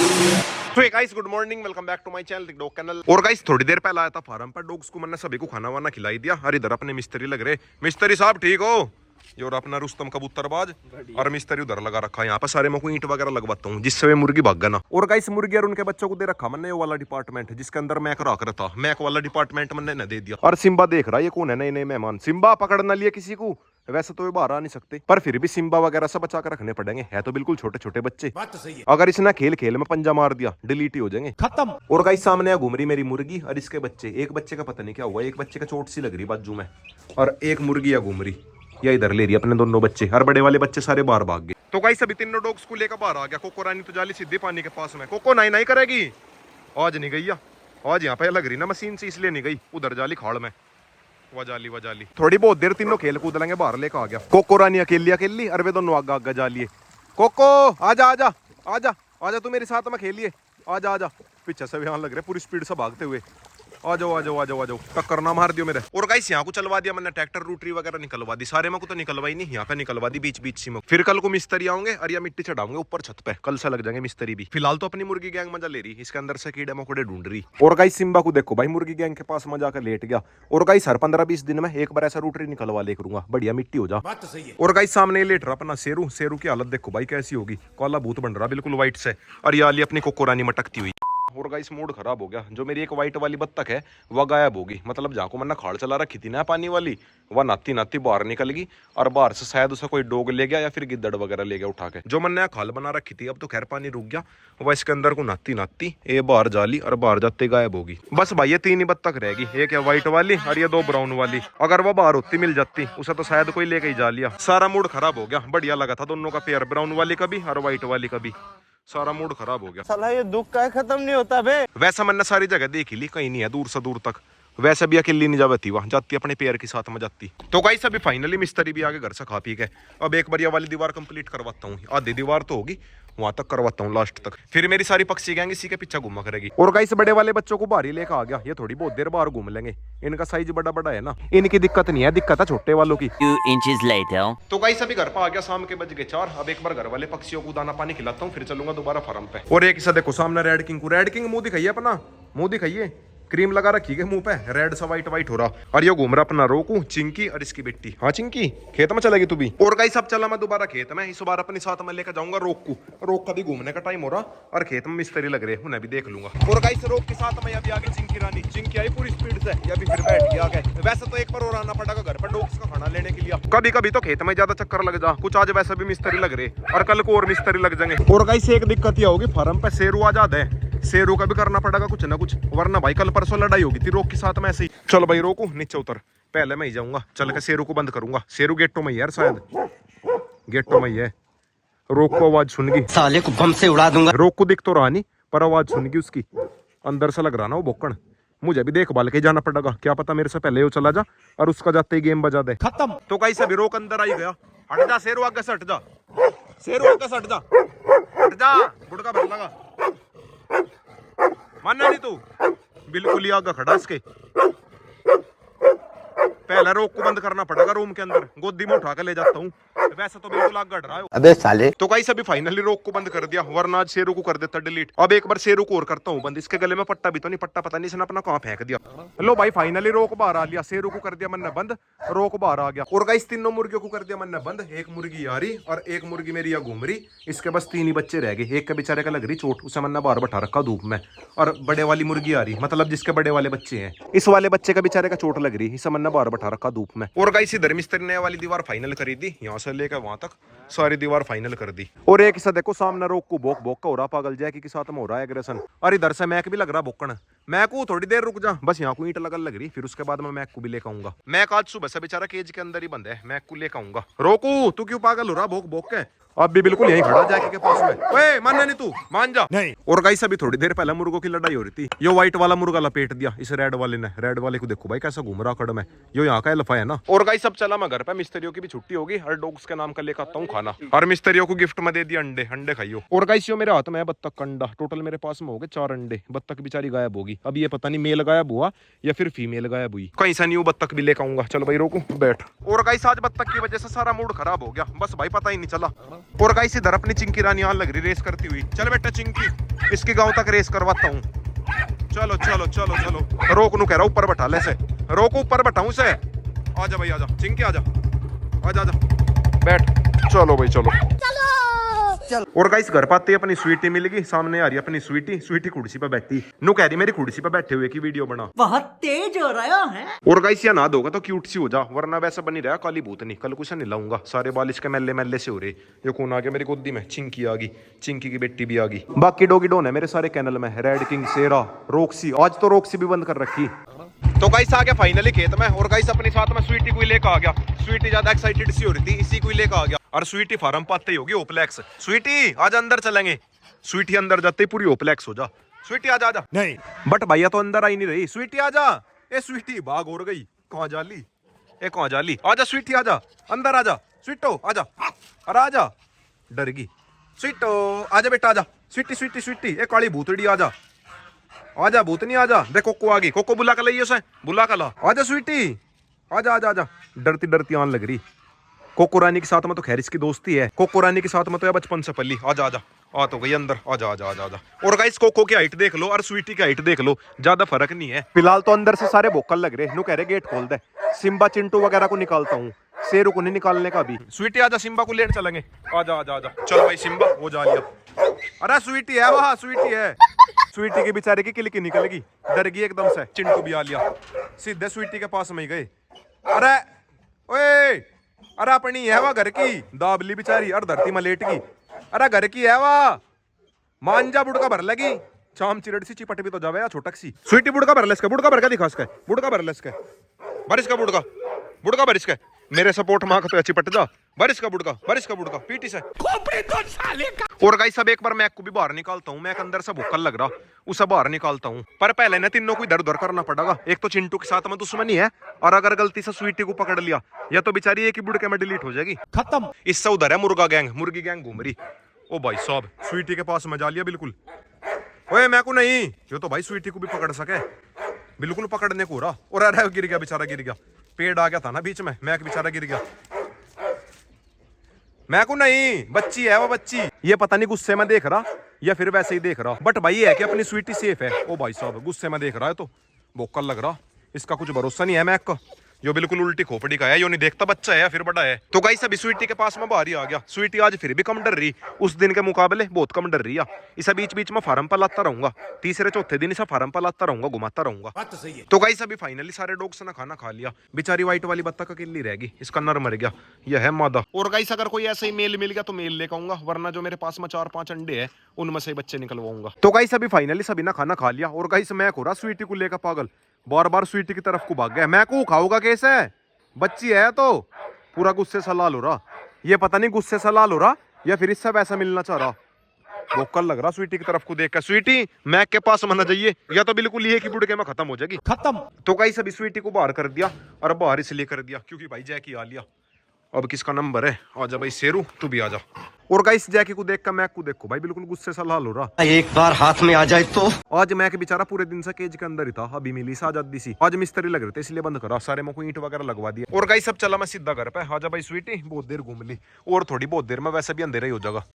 तो guys good morning, welcome back to my channel dog kennel. और guys थोड़ी देर पहले आया था फार्म पर, डॉग्स को मैंने सभी को खाना वाना खिलाई दिया। और इधर अपने मिस्त्री लग रहे। मिस्त्री साहब ठीक हो? ये और अपना रुस्तम कबूतरबाज और मिस्त्री उधर लगा रखा है। यहाँ पर सारे मैं को ईंट वगैरह लगवाता हूँ जिससे वे मुर्गी भाग ना। और गाइस मुर्गी और उनके बच्चों को दे रखा मैंने वो वाला डिपार्टमेंट जिसके अंदर मैक रख रहा था। मैक वाला डिपार्टमेंट मैंने न दे दिया। और सिम्बा देख रहा है ये कौन है नए नए मेहमान। सिम्बा पकड़ ना लिए किसी को, वैसे तो ये बाहर आ नहीं सकते पर फिर भी सिम्बा वगैरह सब बचा कर रखने पड़ेंगे। है तो बिल्कुल छोटे छोटे बच्चे। बात तो सही है। अगर इसने खेल खेल में पंजा मार दिया डिलीट ही हो जाएंगे, खत्म। और गाइस सामने घूम रही मेरी मुर्गी और इसके बच्चे। एक बच्चे का पता नहीं क्या हुआ, एक बच्चे का चोट सी लग रही बाजू में। और एक मुर्गी घूम रही या इधर ले रही अपने दोनों बच्चे। हर बड़े वाले बच्चे सारे बाहर भाग गए। तो गाइस अभी तीनों डॉग्स को लेकर बाहर आ गया। कोको रानी तो जाली सीधे पानी के पास में। कोको नाई नाई करेगी आज नहीं गई। आज यहाँ पे लग रही ना मशीन से, इसलिए नहीं गई। उधर जाली खाड़ में वजाली थोड़ी बहुत देर तीनों खेल कूद लेंगे। बाहर लेकर आ गया। कोको रानी अकेली अकेली और वे दोनों आगा आगा जा लिए। कोको आजा आजा आजा आजा, तू मेरे साथ में खेलिए। आजा आजा, पीछे से यहाँ लग रहे पूरी स्पीड से भागते हुए। आ जाओ आ जाओ आ जाओ आ जाओ, टक्कर ना मार दियो मेरे। और गाइस यहाँ को चलवा दिया मैंने, ट्रैक्टर रूटरी वगैरह निकलवा दी। सारे में को तो निकलवाई नहीं, यहाँ पे निकलवा दी बीच बीच में। फिर कल को मिस्त्री आएंगे और या मिट्टी चढ़ाऊंगे ऊपर छत पे। कल से लग जाएंगे मिस्त्री भी। फिलहाल तो अपनी मुर्गी गैंग मजा ले रही, इसके अंदर से कीड़े मकोड़े ढूंढ रही। और गाइस सिम्बा को देखो भाई मुर्गी गैंग के पास मजा कर लेट गया। और गाइस हर 15-20 दिन में एक बार ऐसा रूटरी निकलवा ले करूंगा, बढ़िया मिट्टी हो जा। बात तो सही है। और गाइस सामने लेट रहा अपना शेरू। शेरू की हालत देखो भाई कैसी होगी, काला भूत बन रहा बिल्कुल व्हाइट से। और ये वाली अपनी कोको रानी मटकती हुई। और गाइस मूड खराब हो गया। जो मेरी एक व्हाइट वाली बत्तख है वह गायब होगी। मतलब जहाँ को मैंने खाड़ चला रखी थी ना पानी वाली, वह नाती नाती बाहर निकल गई। और बाहर से शायद उसे कोई डॉग ले गया या फिर गिद्दड़ वगैरह ले गया उठा के। जो मैंने खाल बना रखी थी अब तो खैर पानी रुक गया। वह इसके अंदर को नाती नाती ये बाहर जाली और बाहर जाते गायब होगी। बस भाई ये 3 ही बत्तख रहेगी, एक है व्हाइट वाली और ये 2 ब्राउन वाली। अगर वह बाहर होती मिल जाती उसे तो शायद कोई लेके ही जा लिया। सारा मूड खराब हो गया। बढ़िया लगा था दोनों का पेयर, ब्राउन वाली का भी और व्हाइट वाली का भी। सारा मूड खराब हो गया। साला ये दुख का खत्म नहीं होता बे। वैसा मैंने सारी जगह देख ली, कहीं नहीं है दूर से दूर तक। वैसे भी अकेली नहीं जाती, वहां जाती अपने पेयर के साथ में जाती। तो गाइस अभी फाइनली मिस्त्री भी आगे घर से खा पी के अब एक बार वाली दीवार कंप्लीट करवाता हूँ। आधी दीवार तो होगी, वहां तक करवाता हूँ लास्ट तक। फिर मेरी सारी पक्षी गैंग इसी के पीछे घूमा करेगी। और गाइस बड़े वाले बच्चों को बाहर ही लेकर आ गया। ये थोड़ी बहुत देर बाहर घूम लेंगे। इनका साइज बड़ा बड़ा है ना, इनकी दिक्कत नहीं है, दिक्कत है छोटे वालों की। 2 inches later. तो गाइस अभी घर पर आ गया, शाम के बज गए 4। अब एक बार घर वाले पक्षियों को दाना पानी खिलाता हूँ, फिर चलूंगा दोबारा फार्म पे। और एक इसे देखो सामने रेड किंग को। रेड किंग मुंह दिखाइए अपना, मुंह दिखाइए। क्रीम लगा रखी है मुंह पे, रेड सा व्हाइट व्हाइट हो रहा। और ये घूम रहा अपना रोकू, चिंकी और इसकी बेटी। हाँ चिंकी खेत में चलेगी तू भी। और गाइस अब चला मैं दोबारा खेत में। इस बार अपने साथ में लेकर जाऊंगा रोक को। रोक का भी घूमने का टाइम हो रहा और खेत में मिस्त्री लग रहे, उन्हें भी देख लूंगा। और गाइस रोक के साथ में अभी आगे चिंकी रानी। चिंकी आई पूरी स्पीड से, ये भी फिर बैठ गया आगे। वैसे तो एक बार और आना पड़ेगा घर पर डॉग्स का खाना लेने के लिए। कभी कभी तो खेत में ज्यादा चक्कर लग जा कुछ। आज वैसे भी मिस्त्री लग रहे और कल को और मिस्त्री लग जाएंगे। और गाइस एक दिक्कत ये होगी, फार्म पे शेरू आजाद है। शेरू का भी करना पड़ेगा कुछ ना कुछ, वरना भाई कल परसों लड़ाई होगी थी रोक के साथ में ऐसे ही। चल भाई रोकू नीचे उतर, पहले मैं ही जाऊंगा। चल के शेरू को बंद करूंगा। शेरू गेटों में यार, शायद गेटों में ही है। रोक को आवाज सुन गई, साले को बम से उड़ा दूंगा। रोक को दिख तो रहा नहीं पर आवाज सुन गई उसकी। अंदर से लग रहा ना वो भोकण। मुझे भी देखभाल के जाना पड़ेगा, क्या पता मेरे से पहले वो चला जा और उसका जाते ही गेम बजा दे, खत्म। तो कहीं से भी रोक अंदर आई गया। हट जा शेरू, आगे से हट जा। शेरू आगे से हट जा, हट जा, गुड़का भर लगा। मानना नहीं तू, बिल्कुल ही आगे खड़ा इसके। पहले रोक को बंद करना पड़ेगा रूम के अंदर, गोदी में उठा के ले जाता हूँ। वैसे तो बिल्कुल आग गढ़ रहा है। अबे साले। तो गाइस अभी फाइनली रोक को बंद कर दिया, वरना आज शेरू को कर देता डिलीट। अब एक बार शेरू को और करता हूँ बंद। इसके गले में पट्टा भी तो नहीं, पट्टा पता नहीं इसने अपना कहाँ फेंक दिया। लो भाई फाइनली रोक बाहर आ लिया। शेरू को कर दिया मैंने बंद, रोक बाहर आ गया। और गाइस तीनों मुर्गियों को कर दिया मैंने बंद। एक मुर्गी आ रही और एक मुर्गी मेरी यहाँ घूम रही। इसके बस 3 ही बच्चे रह गए। एक के बेचारे का लग रही चोट, उसे मैंने बाहर बैठा रखा धूप में। और बड़े वाली मुर्गी आ रही, मतलब जिसके बड़े वाले बच्चे हैं। इस वाले बच्चे का बेचारे का चोट लग रही, इसे मैंने बाहर बैठा रखा धूप में। और गाइस इधर मिस्त्री ने वाली दीवार फाइनल करी दी, यहाँ से लेकर वहां तक सारी दीवार फाइनल कर दी। और एक इसे देखो सामने रोक को बोक बोक का हो रहा, पागल जैकी के साथ में हो रहा है एग्रेशन। और इधर से मैक भी लग रहा भोकण। मैक को थोड़ी देर रुक जा, बस यहाँ को ईंट लगन लग रही, फिर उसके बाद मैं मैक को भी लेकर आऊंगा। मैक आज सुबह से बेचारा केज के अंदर ही बंद है, मैक को लेकर आऊंगा। रोकू तू क्यों पागल हो रहा भोक भोक के? अब भी बिल्कुल यहीं खड़ा जैकी के पास में। ओए मानना नहीं तू, मान जा नहीं। और गाइस अभी थोड़ी देर पहले मुर्गों की लड़ाई हो रही थी। यो व्हाइट वाला मुर्गा लपेट दिया इस रेड वाले ने। रेड वाले को देखो भाई कैसा घूम रहा कड़ में, यो यहाँ का एल्फा है ना। और गाइस अब चला मैं घर पे, मिस्त्रियों की भी छुट्टी होगी और डॉग्स के नाम का लेकर आता हूँ खाना। और मिस्त्रियों को गिफ्ट में दे दिया अंडे, अंडे खाइयो। और गाइस यो मेरे हाथ में है बत्तख का अंडा। टोटल मेरे पास में हो गए 4 अंडे। बत्तख बेचारी गायब होगी, अब ये पता नहीं मेल गायब हुआ या फिर फीमेल गायब हुई। कहीं से न्यू बत्तख भी लेकर आऊंगा। चल भाई रोकू बैठ। और गाइस आज बत्तख की वजह से सारा मूड खराब हो गया, बस भाई पता ही नहीं चला। और गाइस इधर अपनी चिंकी रानी आने लग रही रेस करती हुई। चल बेटा चिंकी, इसके गांव तक रेस करवाता हूँ। चलो चलो चलो चलो, रोक नू कह रहा ऊपर बैठा ले से, रोको ऊपर बैठाऊं से। आजा भाई आजा, चिंकी आजा, आजा आजा बैठ। चलो भाई चलो चल। और गाइस घर पाते अपनी स्वीटी मिल गई, सामने आ रही अपनी स्वीटी। स्वीटी कुर्सी पे बैठी, नु कह रही मेरी कुर्सी पे बैठे हुए की वीडियो बना। बहुत तेज हो रहा है। और गाइस या ना दोगा तो क्यूट सी हो जा, वरना वैसा बनी रहा काली भूतनी। कल कुछ नहीं लाऊंगा, सारे बालिश के मेले मेले से हो रहे। ये कौन आ गया मेरी गोदी में? चिंकी आ गई, चिंकी की बेटी भी आ गई। बाकी डोगी डोन है मेरे सारे कैनल में, रेड किंग, सेरा, रॉक्सी। आज तो रॉक्सी भी बंद कर रखी। तो गाइस आ गया फाइनली खेत में, और गाइस अपने साथ में स्वीटी को लेकर आ गया। स्वीटी ज्यादा एक्साइटेड सी हो रही थी, इसी को लेकर आ गया। और स्वीटी फार्म पाते ही होगी ओपलेक्स। स्वीटी आज अंदर चलेंगे। स्वीटी अंदर जाते ही पूरी ओपलेक्स हो जा। स्वीटी आजा आजा। नहीं बट भैया तो अंदर आई नहीं रही। स्वीटी आजा। ए स्वीटी भाग हो गई, कहाँ जाली? ए कहाँ जाली? आजा स्वीटी आजा, अंदर आजा। स्वीटो आजा, अरे आजा, डर गई। स्वीटो आजा बेटा आजा। स्वीटी स्वीटी स्वीटी, ए काली भूतड़ी आजा, आजा भूतनी आजा। देखो कोको आ गई, कोको बुला कर लाइए उसे, बुला कर ला। आजा स्वीटी आजा आजा आजा। डरती डरती आने लग रही। कोको रानी के साथ में तो खैर इसकी दोस्ती है, कोको रानी के साथ में तो या बचपन से पली। आजा आजा, आ तो गई अंदर, आजा आजा आजा आजा। और गाइस कोको की हाइट देख लो और स्वीटी की हाइट देख लो, ज्यादा फर्क नहीं है। फिलहाल तो अंदर से सारे भोकल लग रहे, नु कह रहे गेट खोल दे। सिम्बा चिंटू वगैरह को निकालता हूँ, शेरू को नहीं निकालने का भी। स्वीटी आजा, सिम्बा को लेट चलेंगे। आजा आजा आजा। चलो भाई सिम्बा वो जा लिया। अरे स्वीटी है वहाँ, स्वीटी है। स्वीटी की बेचारे की किलकी निकल गई, डर गई एकदम से। चिंटू भी आ लिया, सीधे स्वीटी के पास में ही गए। अरे ओए, अरे अपनी है वह घर की, दाबली बेचारी और धरती में लेट गई। अरे घर की है वह, मांजा बुड़का भर लगी। चाम चिरड़ सी चिपट भी तो जावे या छोटक सी। स्वीटी बुड़का भर ले इसका, बुड़का भर के दिखा इसका, बुड़का भर ले इसका, बारिश का बुड़का, बुड़का बारिश का। मेरे सपोर्ट मांग तो चिपट जा। बारिश का बुड़का, बारिश का बुड़का, पीटी से। और गाइस अब एक बार मैक को भी बाहर निकालता हूँ। मैक अंदर से भूखल लग रहा, उसे बाहर निकालता हूँ। पर पहले ना तीनों को इधर उधर करना पड़ेगा। एक तो चिंटू के साथ में दुश्मनी है, और अगर गलती से स्वीटी को पकड़ लिया या तो बेचारी एक ही बुड़के में डिलीट हो जाएगी, खत्म। इससे उधर है मुर्गा गैंग, मुर्गी गैंग घूम रही। ओ भाई साहब स्वीटी के पास में जा लिया बिल्कुल। ओए मैं को नहीं, ये तो भाई स्वीटी को भी पकड़ सके, बिल्कुल पकड़ने को रहा। और अरे गिर गया बेचारा, गिर गया। पेड़ आ गया था ना बीच में, मैक बेचारा गिर गया। मैं को नहीं, बच्ची है वो बच्ची। ये पता नहीं गुस्से में देख रहा या फिर वैसे ही देख रहा, बट भाई ये है कि अपनी स्वीटी सेफ है। ओ भाई साहब गुस्से में देख रहा है तो भोकल लग रहा, इसका कुछ भरोसा नहीं है मैक का। जो बिल्कुल उल्टी खोपड़ी का है, यो नहीं देखता बच्चा है या फिर बड़ा है। तो गाइस अभी स्वीटी के पास में बाहर ही आ गया। स्वीटी आज फिर भी कम डर रही, उस दिन के मुकाबले बहुत कम डर रही है। इसे बीच बीच में फार्म पर लाता रहूंगा, तीसरे चौथे दिन इसे फार्म पर लाता रहूंगा, घुमाता रहूंगा। तो गाइस अभी फाइनली सारे डॉग्स ने खाना खा लिया। बेचारी व्हाइट वाली बत्तख अकेली रह गई, इसका नर मर गया, यह है मादा। और गाइस अगर कोई ऐसा ही मेल मिल गया तो मेल लेकर आऊंगा, वरना जो मेरे पास में 4-5 अंडे है उनमें से बच्चे निकलवाऊंगा। तो गाइस अभी फाइनली सभी ने खाना खा लिया। और गाइस मैं हो रहा स्वीटी को लेकर पागल, बार बार स्वीटी की तरफ को भाग गया। मैं को खाऊंगा कैसे, बच्ची है तो पूरा गुस्से से लाल हो रहा। ये पता नहीं गुस्से से लाल हो रहा या फिर इससे वैसा मिलना चाह रहा। भोकल लग रहा स्वीटी की तरफ को देखकर। स्वीटी मैक के पास मना जाइए, या तो बिल्कुल ये की बुड़के में खत्म हो जाएगी, खत्म। तो गाइस अभी स्वीटी को बाहर कर दिया, और बाहर इसलिए कर दिया क्योंकि भाई जैकी आ लिया। अब किसका नंबर है? आजा भाई शेरू, तू भी आजा। और गाइस जैकी को देखकर मैक को देखो भाई बिल्कुल गुस्से से लाल हो रहा। एक बार हाथ में आ जाए तो। आज मैक बेचारा पूरे दिन से केज के अंदर ही था, अभी मिली सा आजादी सी। आज मिस्त्री लग रहे थे इसलिए बंद करा, सारे में को ईंट वगैरह लगवा दिया। और गाइस सब चला मैं सीधा घर पे। आजा भाई स्वीटी, बहुत देर घूम ली, और थोड़ी बहुत देर में वैसे भी अंधेरा ही हो जाएगा।